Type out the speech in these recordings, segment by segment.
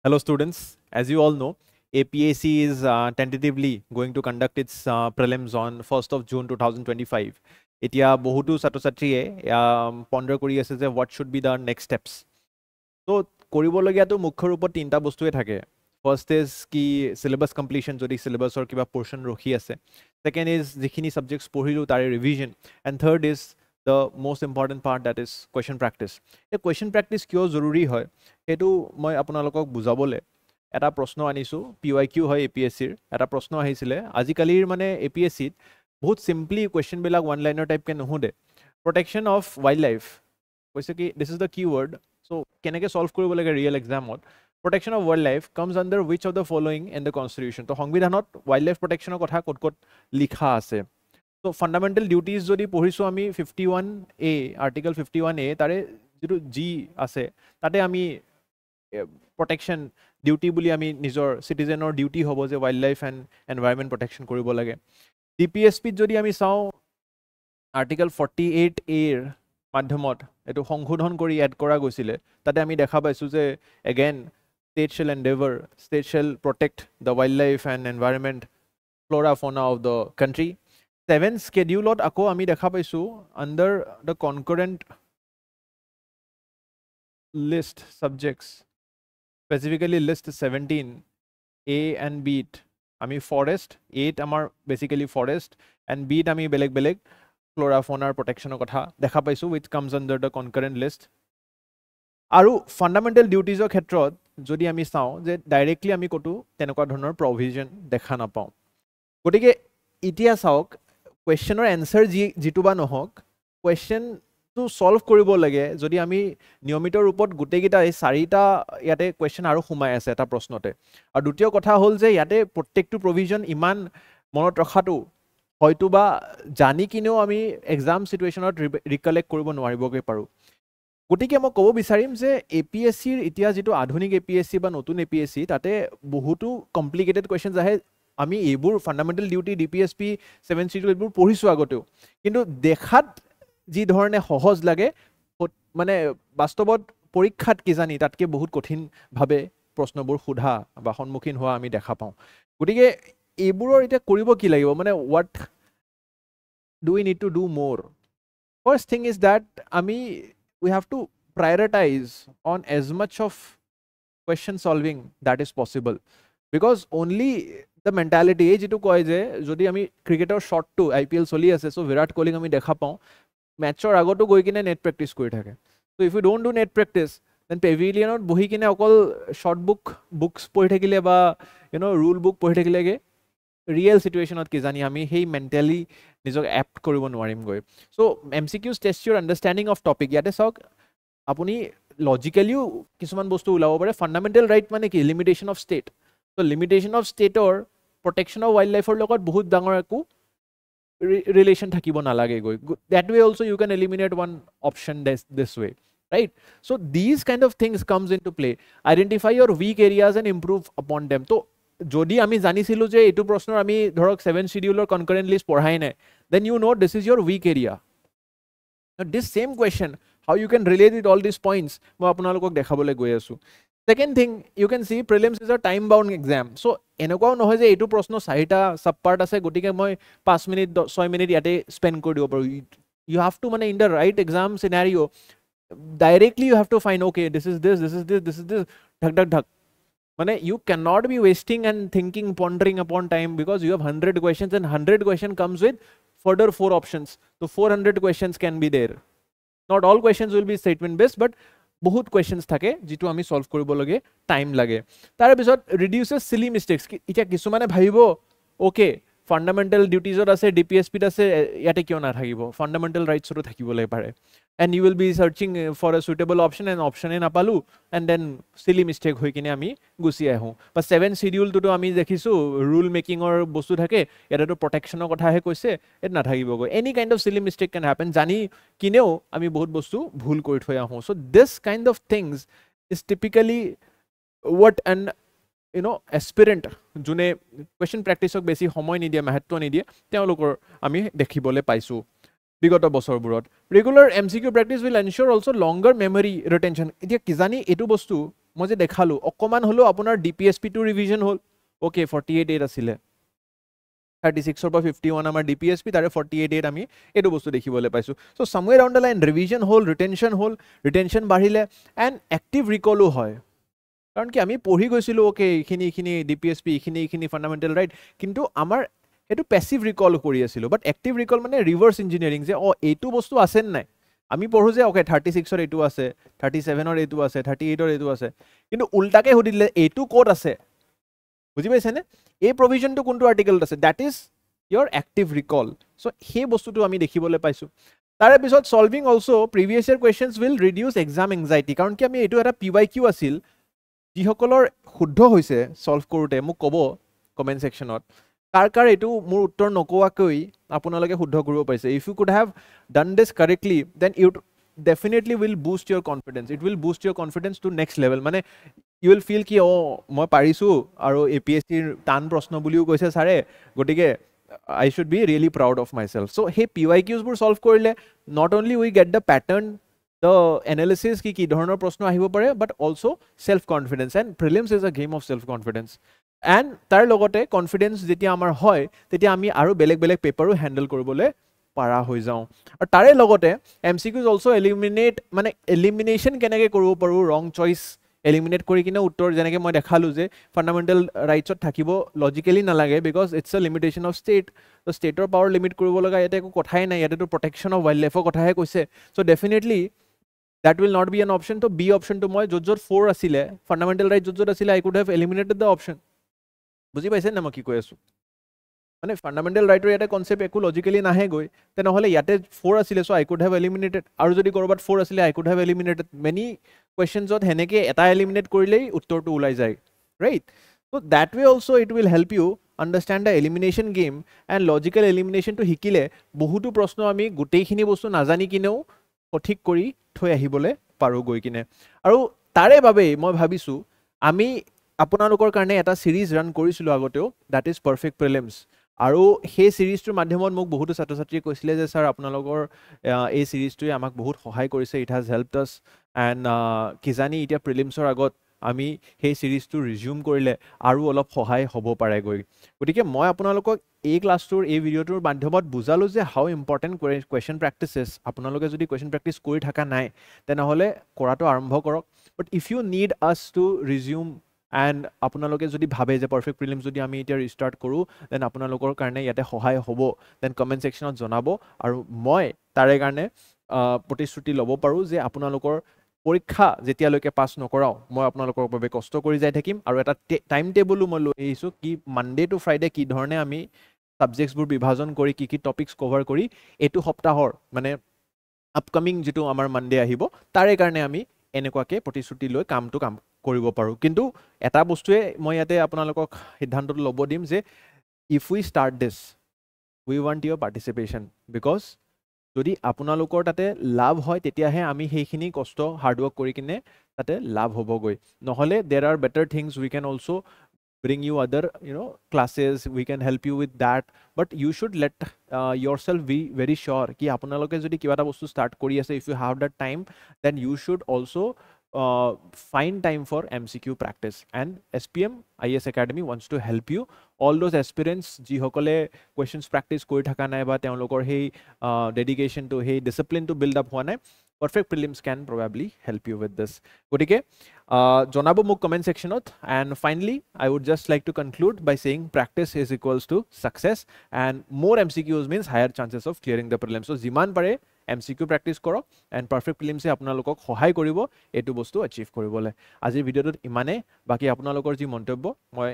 Hello students, as you all know, APAC is tentatively going to conduct its prelims on 1st of June 2025. এতিয়া বহুতো ছাত্ৰ ছাত্ৰীয়ে পণ্ডাৰ কৰি আছে যে what should be the next steps. তো কৰিবলগীয়াটো মুখ্য ৰূপত তিনিটা বস্তুৱে থাকে. First is কি syllabus completion যদি syllabusৰ কিবা portion ৰখি আছে. Second is যিখিনি subjects পঢ়িলো তাৰে revision. And third is the most important part, that is question practice. এই question practice কিয় জৰুৰী হয় এটো মই আপোনালোকক বুজাবলে এটা প্ৰশ্ন আনিছো PYQ হয় APSC ৰ এটা প্ৰশ্ন আহিছিলে আজিকালিৰ মানে APSC ত বহুত সিম্পলি কোৱেশ্চন বিলাক ওয়ান লাইনাৰ টাইপ কে নহোদে protection of wildlife কৈছে কি this is the keyword so কেনেকে সলভ কৰিব লাগে real এক্সামত protection of wildlife comes under which of the following in the constitution তো সংবিধানত wildlife protection ৰ কথা কত লিখা আছে So fundamental duties যদি পঢ়িছো আমি 51A article 51A তাৰে যেটো G আছে তাতে আমি protection duty বুলি আমি নিজৰ citizenৰ duty হ'ব যে wildlife and environment protection কৰিব লাগে DPSP যদি আমি চাও article 48A ৰ মাধ্যমত এটো সংশোধন কৰি এড কৰা গৈছিলে তাতে আমি দেখা পাইছো যে again state shall endeavor state shall protect the wildlife and environment flora fauna of the country 7th schedule আকৌ আমি দেখা পাইছো under the concurrent list subjects specifically list 17 A and B আমি forest 8 আমাৰ basically forest and B আমি বেলেগ বেলেগ flora fauna protection কথা দেখা পাইছো which comes under the concurrent list আৰু fundamental duties ৰ ক্ষেত্ৰত যদি আমি চাও যে ডাইৰেক্টলি আমি কটো তেনেকুৱা ধৰণৰ provision দেখা নাপাও গতিকে ইতিয়া চাওক কোৱেশ্চনৰ এনসাৰ জিটো বা নহক কোৱেশ্চন টু সলভ কৰিব লাগে যদি আমি নিয়মিত ৰূপত গুটেগিটা এই চাৰিটা ইয়াতে কোৱেশ্চন আৰু সোমাই আছে এটা প্ৰশ্নতে আৰু দ্বিতীয় কথা হ'ল যে ইয়াতে প্ৰত্যেকটো প্ৰভিজন ইমান মনত ৰখাটো হয়তো বা জানি কিনেও আমি এক্সাম সিচুৱেচনত ৰিকলেক্ট কৰিব নোৱাৰিবগে পাৰো গতিকে মই ক'ব বিচাৰিম যে APSC ৰ ইতিয়া যেটো আধুনিক APSC বা নতুন APSC তাতে বহুতো কমপ্লিকেটেড কোৱেশ্চনছ আহে আমি এইবোৰ ফান্ডামেন্টাল ডিউটি DPSP 7 শিডিউল এইবোৰ পঢ়িছো আগতেও কিন্তু দেখাত যি ধৰণে সহজ লাগে মানে বাস্তৱত পৰীক্ষাত কি জানি তাতকে বহুত কঠিন ভাবে প্ৰশ্নবোৰ সোধা বা সন্মুখীন হোৱা আমি দেখা পাওঁ গতিকে এইবোৰৰ এটা কৰিব কি লাগিব মানে what do we need to do more first thing is that we have to prioritize on as much of question solving that is possible because only the mentality এই যেটো কয় যে যদি আমি ক্ৰিকেটৰ শট টু IPL চলি আছে so Virat Kohli আমি দেখা পাওঁ ম্যাচৰ আগতো গৈ কিনে নেট প্ৰেক্টিস কৰি থাকে so if you don't do net practice then pavilionত বহি কিনে অকল শর্ট বুকস পঢ়ি থাকিলে বা rule book পঢ়ি থাকিলেগে ৰিয়েল সিচুৱেচনত কি জানি আমি হেই মেন্টালি নিজক এপ্ট কৰিব নোৱাৰিম গৈ so MCQs test your understanding of topic ইয়াতে চাওক আপুনি লজিক্যালিও কিছুমান বস্তু উলাব পাৰে ফান্ডামেন্টাল ৰাইট মানে কি limitation of state So limitation of state or protection of wildlife or logot bahut dangor eku relation thakibo nalage goi that way also you can eliminate one option this way right so these kind of things comes into play identify your weak areas and improve upon them to jodi ami janisilu je etu proshnor ami dhorok 7 schedule or concurrent list porhai nai then you know this is your weak area now this same question how you can relate with all these points moi apunalokok dekhabole goi asu Second thing, you can see prelims is a time bound exam. So, এনেকুৱাও নহয় যে এইটো প্ৰশ্ন চাৰিটা sub part আছে গটিকে মই 5 minute 6 minute ইয়াতে স্পেন্ড কৰি দিব পাৰো you have to মানে in the right exam scenario directly you have to find okay this is this dhak মানে you cannot be wasting and thinking pondering upon time because you have 100 questions and 100 question comes with further 4 options so 400 questions can be there not all questions will be statement based but বহুত কোৱেশ্চনছ থাকে যেটো আমি solve কৰিব লাগে time লাগে তাৰ পিছত ৰিডিউসেস Seely mistakes ইটা কিছুমানে ভাবিব ওকে ফান্ডামেন্টাল ডিউটিজত আছে DPSP ত আছে ইয়াতে কিয় না থাকিব ফান্ডামেন্টাল ৰাইটছৰো থাকিব লাগে পাৰে and you will be searching for a suitable option and option A নাপালু and then silly mistake হৈ কিনে আমি গুছি আহো বা 7 শিডিউল তো আমি দেখিছো রুল মেকিং অর বস্তু থাকে এটা তো প্ৰটেকশনৰ কথা হে কৈছে এত না থাকিব গৈ any kind of silly mistake can happen জানি কিনেও আমি বহুত বস্তু ভুল কৰি থৈ আহো so this kind of things is typically what an aspirant june question practice ok besi homoy nidiya mahatto nidiye teolokor ami dekhibole paisu bigoto bosorburat regular MCQ practice will ensure also longer memory retention itia kizani etu bostu মই যে দেখালো অকমান হলো আপোনাৰ DPSP টো revision হ'ল okay 48 আছিলে 36 ৰ পৰা 51 আমাৰ DPSP তাৰে 48 আমি এটো বস্তু দেখিবলৈ পাইছো so somewhere down the line revision হ'ল retention বাঢ়িলে and active recall হয় কাৰণ কি আমি পঢ়ি গৈছিলো ওকে ইখিনি DPSP ইখিনি ফান্ডামেন্টাল ৰাইট কিন্তু আমাৰ এটো প্যাসিভ ৰিকল কৰি আছিল বাট এক্টিভ ৰিকল মানে ৰিভাৰ্স ইঞ্জিনিয়াৰিং যে এটো বস্তু আছে নাই আমি পঢ়ো যে ওকে 36 ৰ এটো আছে 37 ৰ এটো আছে 38 ৰ এটো আছে কিন্তু উল্টাকে হদিলে এটো কোড আছে বুজি পাইছেনে এই প্ৰভিজনটো কোনটো আৰ্টিকেলত আছে that is your active recall so হে বস্তুটো আমি দেখিবলৈ পাইছো তাৰে পিছত solving also previous year questions will reduce exam anxiety কাৰণ কি আমি এটো এটা PYQ আছিল যিসকলৰ শুদ্ধ হৈছে সলভ কৰোতে মোক কব কমেন্ট সেকশনত কাৰ এটো মোৰ উত্তৰ নকোৱাকৈ আপোনালোকে শুদ্ধ কৰিব পাইছে if you could have done this correctly then you definitely will boost your confidence it will boost your confidence to next level মানে you will feel ki মই পাৰিছো আৰু APSC টান প্ৰশ্ন বুলিও কৈছে সাৰে গটিকে I should be really proud of myself so hey PYQs bur solve korile not only we get the pattern the analysis ki dhoroner proshno ahibo pare but also self confidence and prelims is a game of self confidence and tar logote confidence jetia amar hoy tetia ami aru beleg paper handle koribole para hoi jao aru tare logote MCQs also eliminate mane elimination kenege koribo paru wrong choice eliminate kori kine uttor jeneke moi dekhalu je fundamental rights ot thakibo logically na lage because it's a limitation of state the state or power limit koribo laga ete ko kothai nai ete to protection of wildlife ko kotha he koise so definitely that will not be an option to B option to moi jojor 4 asile fundamental right jojor asile I could have eliminated the option buji paise na ma ki koi asu মানে fundamental ৰাইটৰ এটা concept একো logically নাহে গৈ তেনেহলে ইয়াতে 4 আছিল so I could have eliminated আৰু যদি কৰবাত 4 আছিল I could have eliminated many কোৱেশ্চনছত হেনেকে এটা এলিমিনেট কৰিলেই উত্তৰটো ওলাই যায় right so that way also it will help you understand the elimination game and logical elimination to হিকিলে বহুতো প্ৰশ্ন আমি গোটেইখিনি বস্তু নাজানি কিনেও সঠিক কৰি থৈ আহিবলে পাৰো গৈ কিনে আৰু তাৰে বাবে মই ভাবিছো আমি আপোনালোকৰ কাৰণে এটা সিৰিজ ৰান কৰিছিলো আগতেও দ্যাট ইজ পাৰফেক্ট প্ৰিলিমছ আৰু সেই সিৰিজটোৰ মাধ্যমত মোক বহুত ছাত্ৰ-ছাত্ৰীয়ে কৈছিলে যে স্যাৰ আপোনালোকৰ এই সিৰিজটোৱে আমাক বহুত সহায় কৰিছে ইট হাজ হেল্পড আস এন্ড কিজানি এতিয়া প্ৰিলিমছৰ আগত আমি সেই সিৰিজটো ৰিজিউম কৰিলে আৰু অলপ সহায় হ'ব পাৰে গৈ গতিকে মই আপোনালোকক এই ক্লাছটোৰ এই ভিডিওটোৰ মাধ্যমত বুজালো যে হাউ ইম্পৰ্টেন্ট কোৱেশ্চন প্ৰেক্টিসেছ আপোনালোকে যদি কোৱেশ্চন প্ৰেক্টিস কৰি থাকা নাই তেনেহলে কৰাটো আৰম্ভ কৰক but if you need us to resume and আপোনালোকে যদি ভাবে যে পাৰফেক্ট প্ৰিলিমছ যদি আমি এতিয়া ৰিস্টাৰ্ট কৰো দেন আপোনালোকৰ কাৰণে ইয়াতে সহায় হ'ব দেন কমেন্ট সেকশনত জনাব আৰু মই তাৰে কাৰণে প্ৰতিশ্ৰুতি ল'ব পাৰো যে আপোনালোকৰ পৰীক্ষা যেতিয়ালৈকে পাস নকৰাও মই আপোনালোকৰ বাবে কষ্ট কৰি যাই থাকিম আৰু এটা টাইম টেবুলো মই লৈ আহিছো কি মানডে টু ফ্ৰাইডে কি ধৰণে আমি সাবজেক্টছ বোৰ বিভাজন কৰি কি টপিকস কভাৰ কৰি এটো সপ্তাহৰ মানে আপকামিং যেটো আমাৰ মানডে আহিব তাৰে কাৰণে আমি এনেকুৱাকে প্ৰতিশ্ৰুতি লৈ কামটো কাম কৰিব পাৰো কিন্তু এটা বস্তুৱে মই ইয়াতে আপোনালোকক সিদ্ধান্তটো ল'ব দিম যে if we start this we want your participation because যদি আপোনালোকৰ তাতে লাভ হয় তেতিয়াহে আমি সেইখিনি কষ্ট হাৰ্ড ওয়াৰ্ক কৰি কিনে তাতে লাভ হ'বগৈ নহলে there are better things we can also bring you other classes we can help you with that but you should let yourself be very sure ki আপোনালোকে যদি কিবা এটা বস্তু start কৰি আছে if you have that time then you should also find time for MCQ practice and SPM IS Academy wants to help you all those aspirants ji hokole questions practice kori thaka nai ba teolokor hey dedication to hey discipline to build up hoa nai perfect prelims can probably help you with this gotike jonabo muk comment section ot and finally I would just like to conclude by saying practice is equals to success and more MCQs means higher chances of clearing the prelims so jiman pare MCQ practice korok and perfect prelims e apnalokok সহায় কৰিব এটো বস্তু achieve কৰিবলে আজি ভিডিওটোত ইমানে বাকি আপোনালোকৰ যি মন্তব্য মই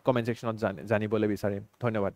কমেন্ট সেকশনত জানিবলৈ বিচাৰিম ধন্যবাদ